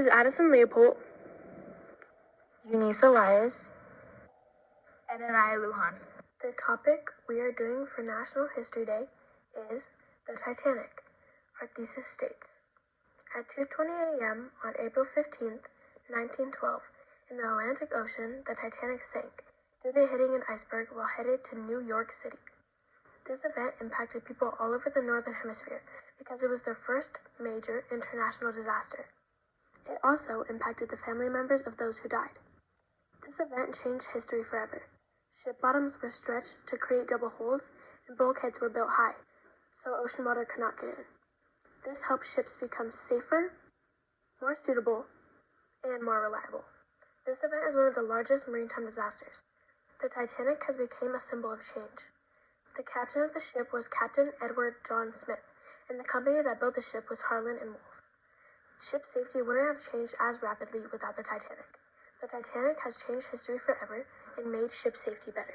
is Addison Leopold, Eunice Elias, and Anaya Lujan. The topic we are doing for National History Day is the Titanic. Our thesis states, at 2:20 a.m. on April 15th, 1912, in the Atlantic Ocean, the Titanic sank due to hitting an iceberg while headed to New York City. This event impacted people all over the Northern Hemisphere because it was their first major international disaster. It also impacted the family members of those who died. This event changed history forever. Ship bottoms were stretched to create double holes, and bulkheads were built high, so ocean water could not get in. This helped ships become safer, more suitable, and more reliable. This event is one of the largest maritime disasters. The Titanic has become a symbol of change. The captain of the ship was Captain Edward John Smith, and the company that built the ship was Harland and Wolff. Ship safety wouldn't have changed as rapidly without the Titanic. The Titanic has changed history forever and made ship safety better.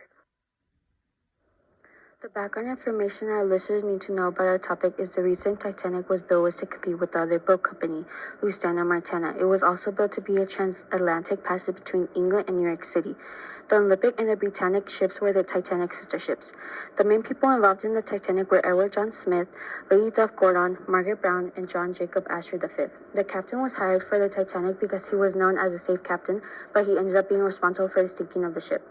The background information our listeners need to know about our topic is the reason Titanic was built was to compete with the other boat company, Lusitania Martina. It was also built to be a transatlantic passage between England and New York City. The Olympic and the Britannic ships were the Titanic sister ships. The main people involved in the Titanic were Edward John Smith, Lady Duff Gordon, Margaret Brown, and John Jacob Astor V. The captain was hired for the Titanic because he was known as a safe captain, but he ended up being responsible for the sinking of the ship.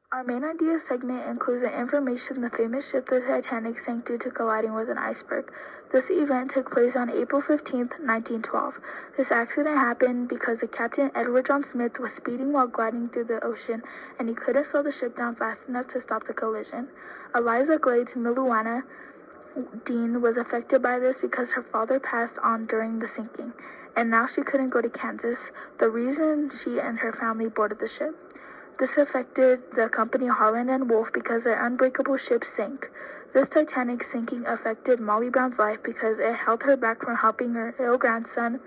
Our main idea segment includes the information the famous ship the Titanic sank due to colliding with an iceberg. This event took place on April 15, 1912. This accident happened because the captain Edward John Smith was speeding while gliding through the ocean, and he couldn't slow the ship down fast enough to stop the collision. Eliza Glades Miluana Dean was affected by this because her father passed on during the sinking, and now she couldn't go to Kansas, the reason she and her family boarded the ship. This affected the company Harland and Wolff because their unbreakable ship sank. This Titanic sinking affected Molly Brown's life because it held her back from helping her ill grandson.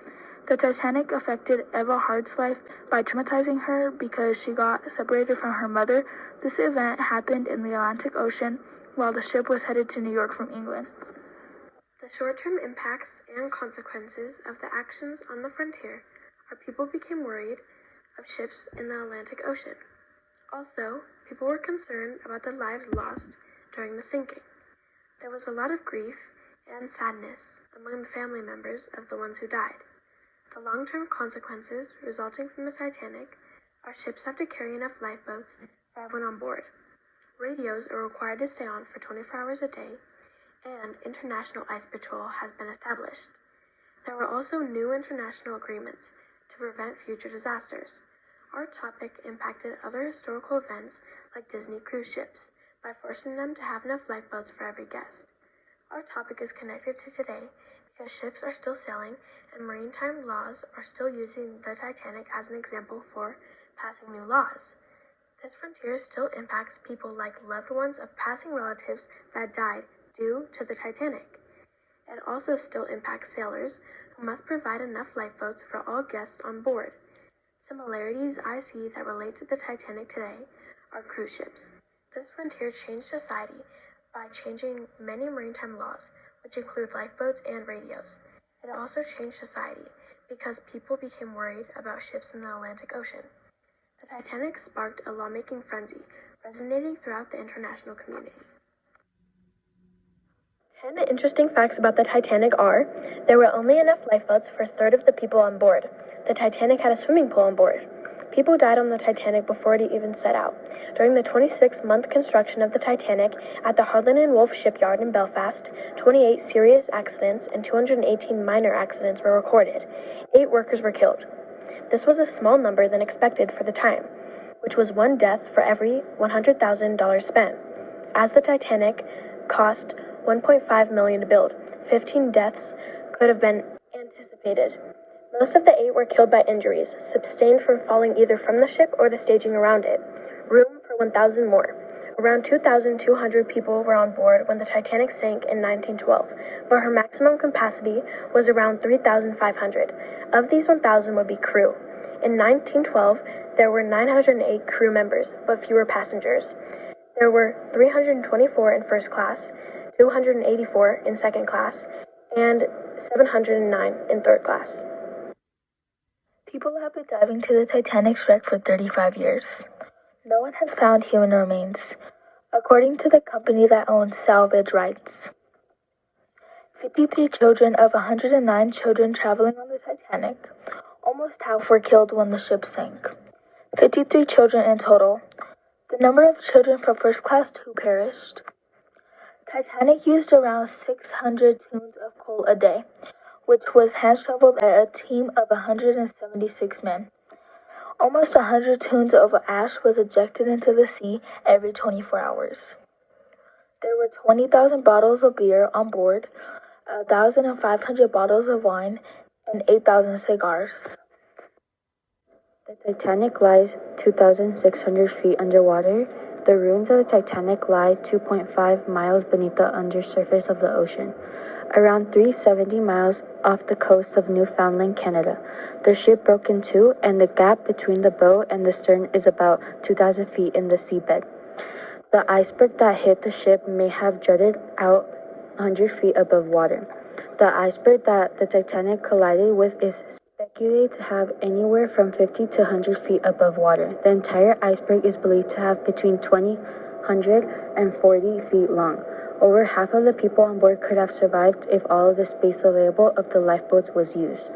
The Titanic affected Eva Hart's life by traumatizing her because she got separated from her mother. This event happened in the Atlantic Ocean while the ship was headed to New York from England. The short-term impacts and consequences of the actions on the frontier are people became worried of ships in the Atlantic Ocean. Also, people were concerned about the lives lost during the sinking. There was a lot of grief and sadness among the family members of the ones who died. The long-term consequences resulting from the Titanic are ships have to carry enough lifeboats for everyone on board. Radios are required to stay on for 24 hours a day, and international ice patrol has been established. There were also new international agreements to prevent future disasters. Our topic impacted other historical events like Disney cruise ships by forcing them to have enough lifeboats for every guest. Our topic is connected to today because ships are still sailing and maritime laws are still using the Titanic as an example for passing new laws. This frontier still impacts people like loved ones of passing relatives that died due to the Titanic. It also still impacts sailors who must provide enough lifeboats for all guests on board. Similarities I see that relate to the Titanic today are cruise ships. This frontier changed society by changing many maritime laws, which include lifeboats and radios. It also changed society because people became worried about ships in the Atlantic Ocean. The Titanic sparked a lawmaking frenzy, resonating throughout the international community. 10 interesting facts about the Titanic are: there were only enough lifeboats for a third of the people on board. The Titanic had a swimming pool on board. People died on the Titanic before it even set out. During the 26-month construction of the Titanic at the Harland and Wolff shipyard in Belfast, 28 serious accidents and 218 minor accidents were recorded. 8 workers were killed. This was a small number than expected for the time, which was 1 death for every $100,000 spent. As the Titanic cost $1.5 million to build, 15 deaths could have been anticipated. Most of the 8 were killed by injuries, sustained from falling either from the ship or the staging around it. Room for 1,000 more. Around 2,200 people were on board when the Titanic sank in 1912, but her maximum capacity was around 3,500. Of these, 1,000 would be crew. In 1912, there were 908 crew members, but fewer passengers. There were 324 in first class, 284 in second class, and 709 in third class. People have been diving to the Titanic's wreck for 35 years. No one has found human remains, according to the company that owns salvage rights. 53 children of 109 children traveling on the Titanic, almost half were killed when the ship sank. 53 children in total. The number of children from first class who perished. Titanic used around 600 tons of coal a day, which was hand-shoveled by a team of 176 men. Almost 100 tons of ash was ejected into the sea every 24 hours. There were 20,000 bottles of beer on board, 1,500 bottles of wine, and 8,000 cigars. The Titanic lies 2,600 feet underwater. The ruins of the Titanic lie 2.5 miles beneath the undersurface of the ocean, around 370 miles off the coast of Newfoundland, Canada. The ship broke in two, and the gap between the bow and the stern is about 2,000 feet in the seabed. The iceberg that hit the ship may have jutted out 100 feet above water. The iceberg that the Titanic collided with is speculated to have anywhere from 50 to 100 feet above water. The entire iceberg is believed to have between 100 and 40 feet long. Over half of the people on board could have survived if all of the space available of the lifeboats was used.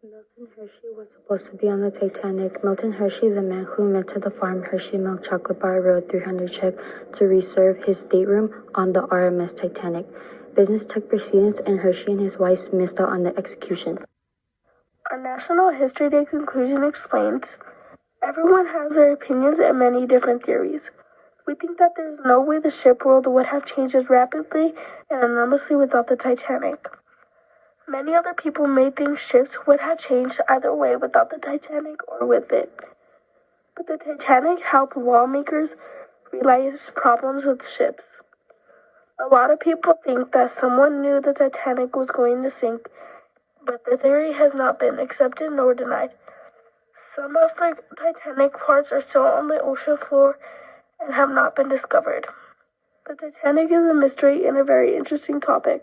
Milton Hershey was supposed to be on the Titanic. Milton Hershey, the man who invented the farm Hershey Milk Chocolate Bar, wrote a $300 check to reserve his stateroom on the RMS Titanic. Business took precedence, and Hershey and his wife missed out on the execution. Our National History Day conclusion explains, everyone has their opinions and many different theories. We think that there is no way the ship world would have changed as rapidly and enormously without the Titanic. Many other people may think ships would have changed either way without the Titanic or with it. But the Titanic helped lawmakers realize problems with ships. A lot of people think that someone knew the Titanic was going to sink, but the theory has not been accepted nor denied. Some of the Titanic parts are still on the ocean floor and have not been discovered. The Titanic is a mystery and a very interesting topic.